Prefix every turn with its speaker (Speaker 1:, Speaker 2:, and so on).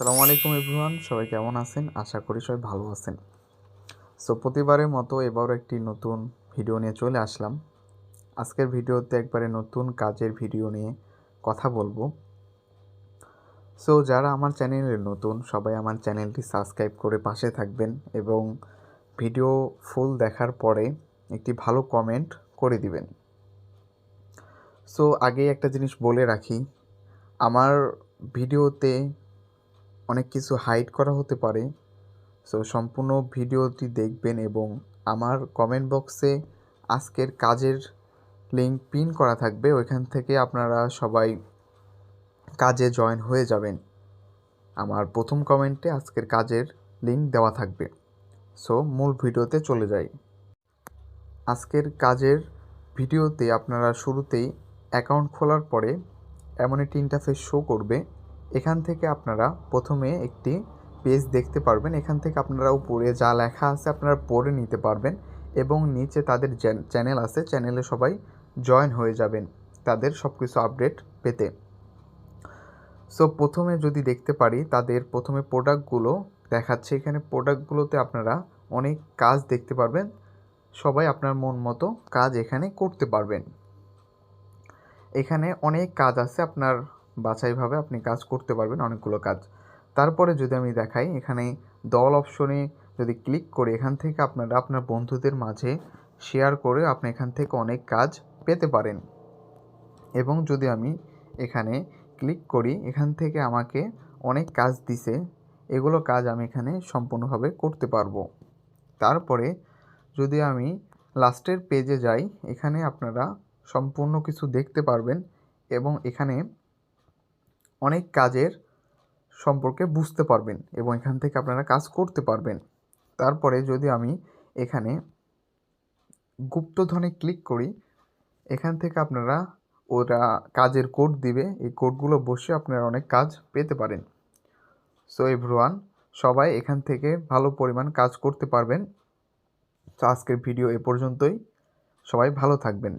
Speaker 1: আসসালামু আলাইকুম এভরিওয়ান, সবাই কেমন আছেন? আশা করি সবাই ভালো আছেন। সো প্রতিবারের মতো এবারও একটি নতুন ভিডিও নিয়ে চলে আসলাম। আজকের ভিডিওতে একবারে নতুন কাজের ভিডিও নিয়ে কথা বলবো। সো যারা আমার চ্যানেলে নতুন সবাই আমার চ্যানেলটি সাবস্ক্রাইব করে পাশে থাকবেন এবং ভিডিও ফুল দেখার পরে একটি ভালো কমেন্ট করে দিবেন। সো আগে একটা জিনিস বলে রাখি, আমার ভিডিওতে অনেক কিছু হাইড করা হতে পারে। সো সম্পূর্ণ ভিডিওটি দেখবেন এবং আমার কমেন্ট বক্সে আজকের কাজের লিঙ্ক পিন করা থাকবে, ওইখান থেকে আপনারা সবাই কাজে জয়েন হয়ে যাবেন। আমার প্রথম কমেন্টে আজকের কাজের লিঙ্ক দেওয়া থাকবে। সো মূল ভিডিওতে চলে যাই। আজকের কাজের ভিডিওতে আপনারা শুরুতেই অ্যাকাউন্ট খোলার পরে এমন একটি ইন্টারফেস শো করবে। এখান থেকে আপনারা প্রথমে একটি পেজ দেখতে পারবেন। এখান থেকে আপনারা উপরে যা লেখা আছে আপনারা পড়ে নিতে পারবেন এবং নিচে তাদের চ্যানেল আছে, চ্যানেলে সবাই জয়েন হয়ে যাবেন তাদের সব কিছু আপডেট পেতে। সো প্রথমে যদি দেখতে পারি তাদের প্রথমে প্রোডাক্টগুলো দেখাচ্ছে। এখানে প্রোডাক্টগুলোতে আপনারা অনেক কাজ দেখতে পারবেন। সবাই আপনার মন মতো কাজ এখানে করতে পারবেন। এখানে অনেক কাজ আছে, আপনার বাছাইভাবে আপনি কাজ করতে পারবেন অনেকগুলো কাজ। তারপরে যদি আমি দেখাই, এখানে দল অপশনে যদি ক্লিক করি, এখান থেকে আপনারা আপনার বন্ধুদের মাঝে শেয়ার করে আপনি এখান থেকে অনেক কাজ পেতে পারেন। এবং যদি আমি এখানে ক্লিক করি, এখান থেকে আমাকে অনেক কাজ দিছে, এগুলো কাজ আমি এখানে সম্পূর্ণভাবে করতে পারবো। তারপরে যদি আমি লাস্টের পেজে যাই, এখানে আপনারা সম্পূর্ণ কিছু দেখতে পারবেন এবং এখানে অনেক কাজের সম্পর্কে বুঝতে পারবেন এবং এখান থেকে আপনারা কাজ করতে পারবেন। তারপরে যদি আমি এখানে গুপ্তধনে ক্লিক করি, এখান থেকে আপনারা ওরা কাজের কোড দিবে, এই কোডগুলো বসে আপনারা অনেক কাজ পেতে পারেন। সো এভরিওয়ান, সবাই এখান থেকে ভালো পরিমাণ কাজ করতে পারবেন। তো আজকের ভিডিও এ পর্যন্তই, সবাই ভালো থাকবেন।